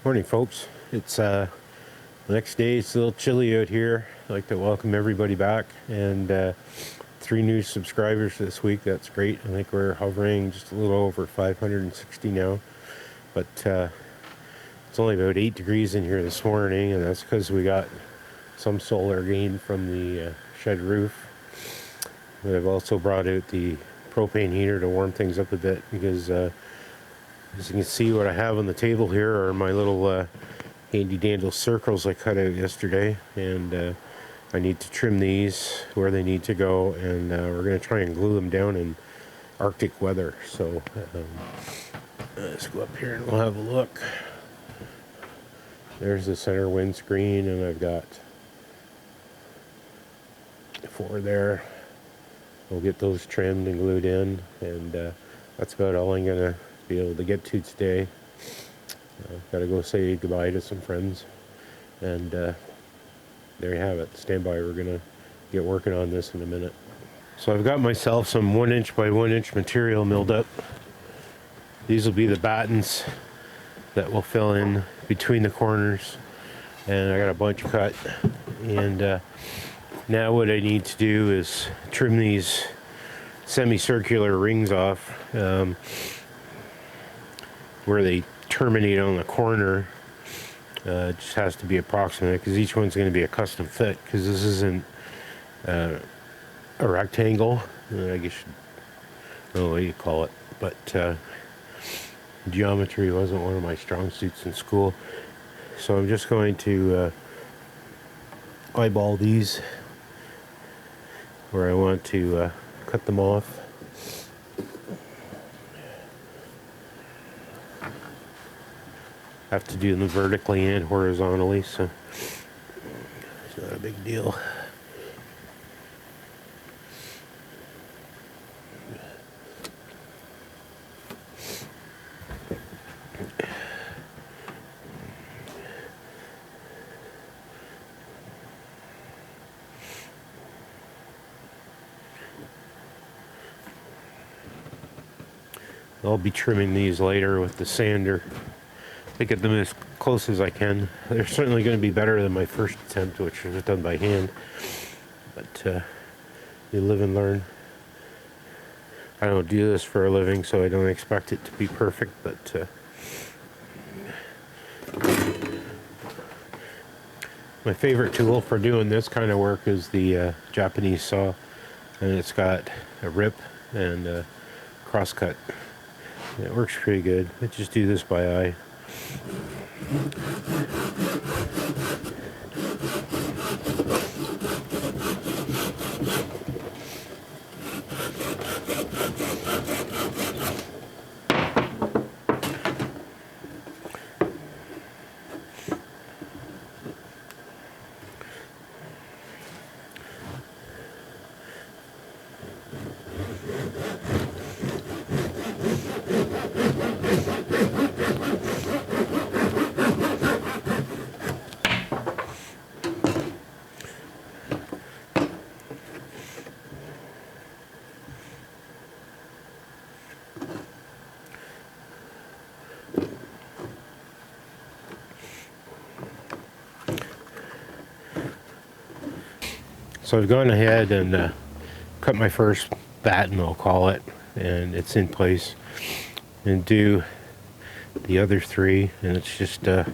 Morning, folks. It's the next day. It's a little chilly out here. I'd like to welcome everybody back, and 3 new subscribers this week. That's great. I think we're hovering just a little over 560 now, but it's only about 8 degrees in here this morning, and that's because we got some solar gain from the shed roof. But I've also brought out the propane heater to warm things up a bit because as you can see, what I have on the table here are my little handy dandy circles I cut out yesterday, and I need to trim these where they need to go, and we're going to try and glue them down in Arctic weather. So let's go up here and we'll have a look. There's the center windscreen, and I've got 4 there. We'll get those trimmed and glued in, and that's about all I'm gonna be able to get to today. Gotta go say goodbye to some friends, and there you have it. Stand by, we're gonna get working on this in a minute. So I've got myself some 1" by 1" material milled up. These will be the battens that will fill in between the corners, and I got a bunch cut, and now what I need to do is trim these semicircular rings off where they terminate on the corner. It just has to be approximate because each one's going to be a custom fit, because this isn't a rectangle. I guess I don't know what you call it, but geometry wasn't one of my strong suits in school, so I'm just going to eyeball these where I want to cut them off. Have to do them vertically and horizontally, so it's not a big deal. I'll be trimming these later with the sander to get them as close as I can. They're certainly going to be better than my first attempt, which was done by hand, but you live and learn. I don't do this for a living, so I don't expect it to be perfect, but my favorite tool for doing this kind of work is the Japanese saw, and it's got a rip and a crosscut. It works pretty good. I just do this by eye. So I've gone ahead and cut my first batten, I'll call it, and it's in place. And do the other 3, and it's just a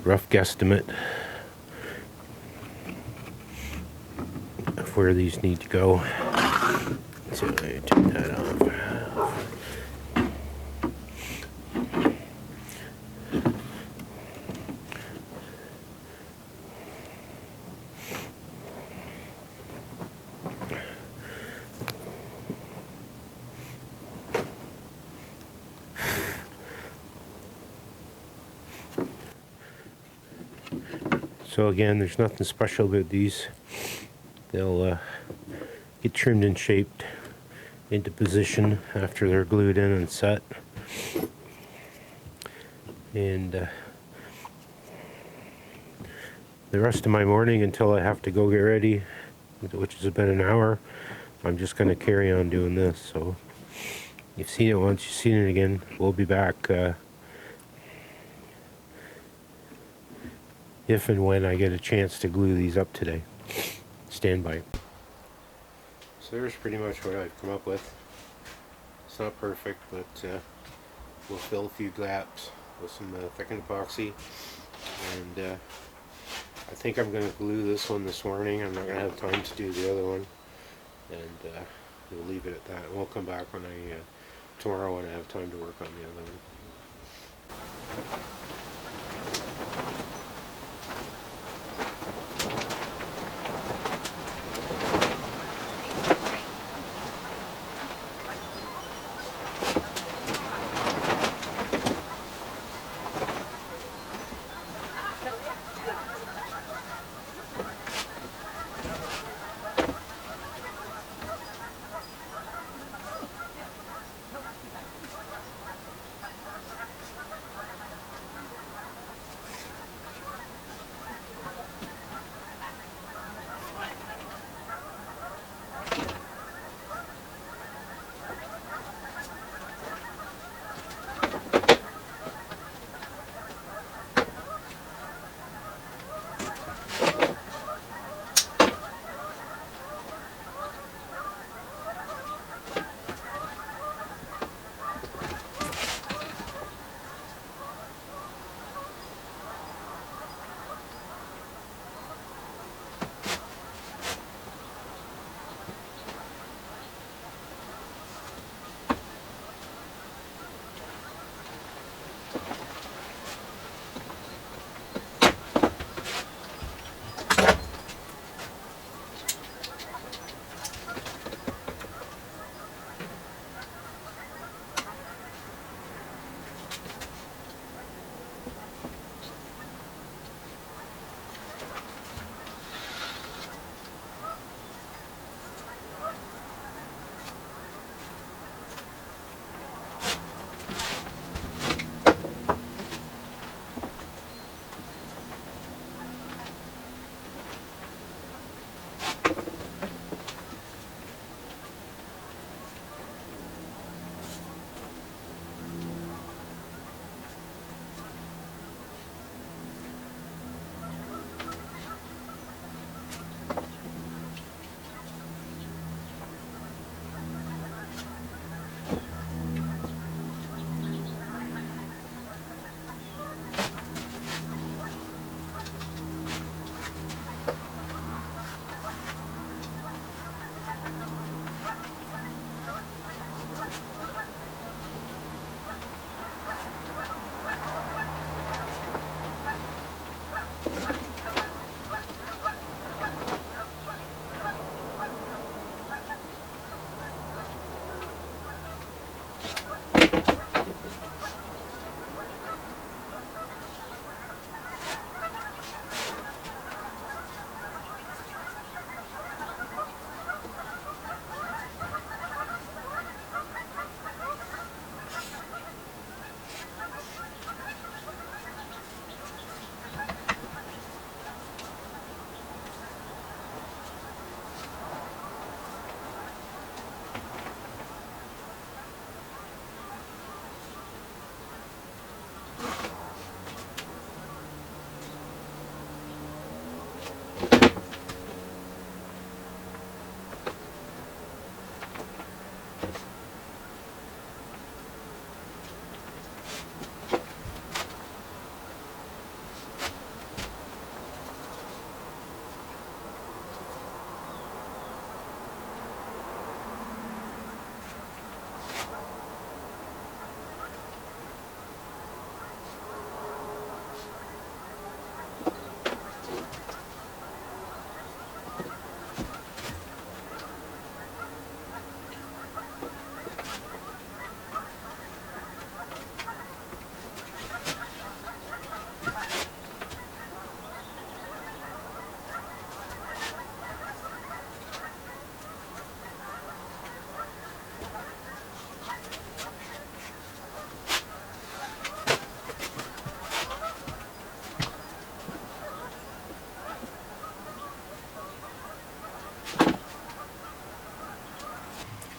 rough guesstimate of where these need to go. So I take that off. So again, there's nothing special about these. They'll get trimmed and shaped into position after they're glued in and set. And the rest of my morning until I have to go get ready, which is about an hour, I'm just going to carry on doing this. So you've seen it once, you've seen it again. We'll be back if and when I get a chance to glue these up today. Stand by. So there's pretty much what I've come up with. It's not perfect, but we'll fill a few gaps with some thickened epoxy, and I think I'm going to glue this one this morning. I'm not going to have time to do the other one, and we'll leave it at that. We'll come back when tomorrow when I have time to work on the other one.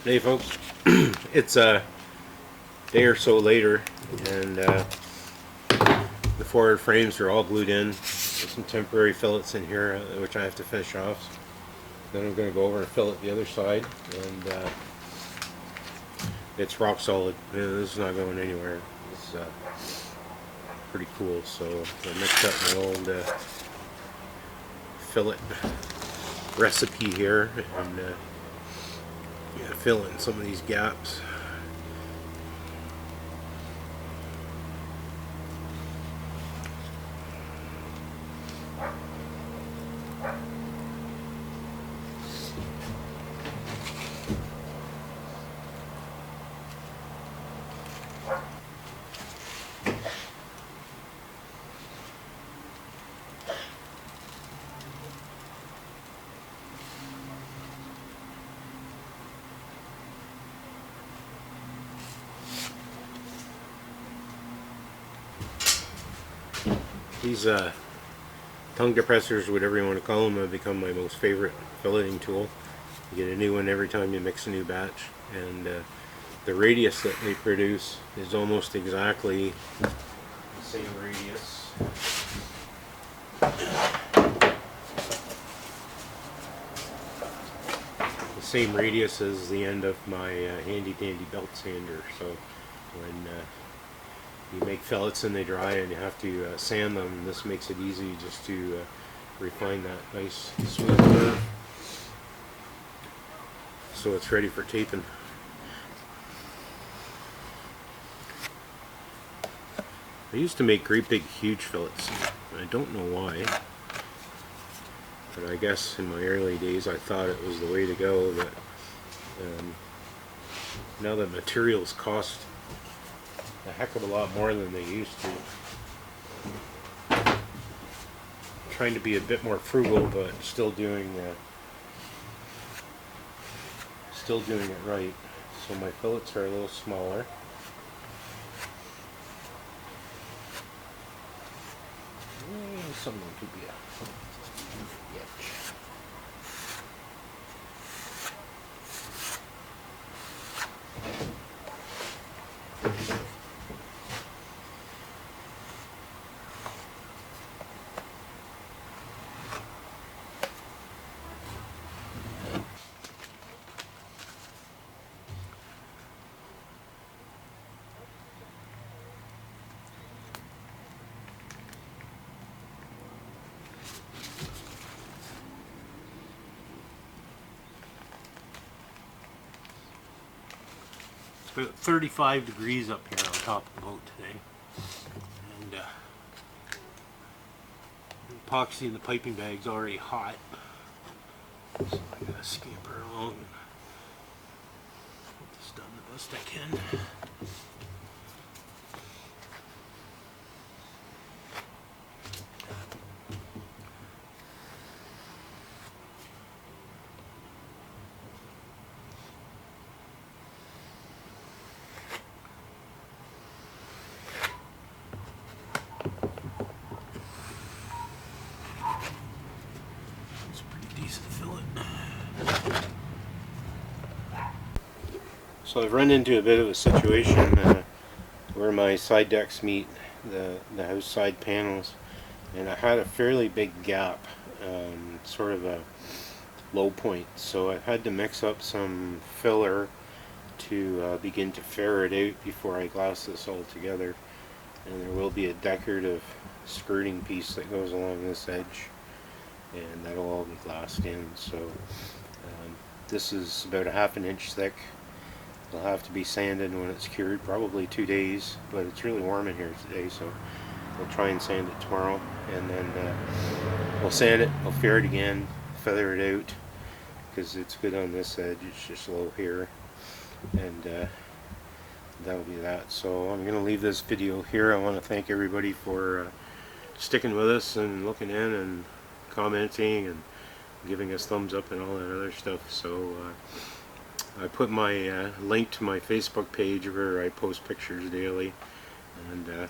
Hey folks, it's a day or so later, and the forward frames are all glued in. There's some temporary fillets in here, which I have to finish off. Then I'm going to go over and fillet the other side, and it's rock solid. This is not going anywhere. It's pretty cool. So I mixed up my old fillet recipe here, and yeah, fill in some of these gaps. These tongue depressors, whatever you want to call them, have become my most favorite filleting tool. You get a new one every time you mix a new batch, and the radius that they produce is almost exactly the same radius. The same radius as the end of my handy dandy belt sander. So when you make fillets and they dry and you have to sand them, this makes it easy just to refine that nice smooth curve so it's ready for taping. I used to make great big huge fillets. I don't know why, but I guess in my early days I thought it was the way to go, but now that materials cost a heck of a lot more than they used to. Trying to be a bit more frugal, but still doing it right. So my fillets are a little smaller. Some of them could be It's about 35 degrees up here on top of the boat today, and the epoxy in the piping bag's already hot, so I gotta scamper along and get this done the best I can. So I've run into a bit of a situation where my side decks meet the house side panels, and I had a fairly big gap, sort of a low point. So I've had to mix up some filler to begin to ferret out before I glass this all together. And there will be a decorative skirting piece that goes along this edge, and that'll all be glassed in. So this is about a ½ inch thick. It'll have to be sanded when it's cured, probably 2 days, but it's really warm in here today, so we'll try and sand it tomorrow, and then we'll sand it, we'll ferret again, feather it out, because it's good on this edge, it's just low here, and that'll be that. So I'm going to leave this video here. I want to thank everybody for sticking with us and looking in and commenting and giving us thumbs up and all that other stuff. So I put my link to my Facebook page where I post pictures daily, and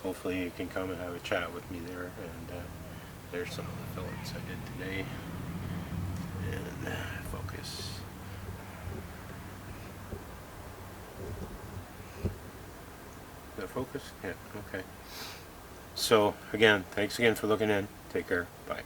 hopefully you can come and have a chat with me there. And there's some of the fillets I did today. And focus. Is that focus? Yeah, okay. So again, thanks again for looking in. Take care. Bye.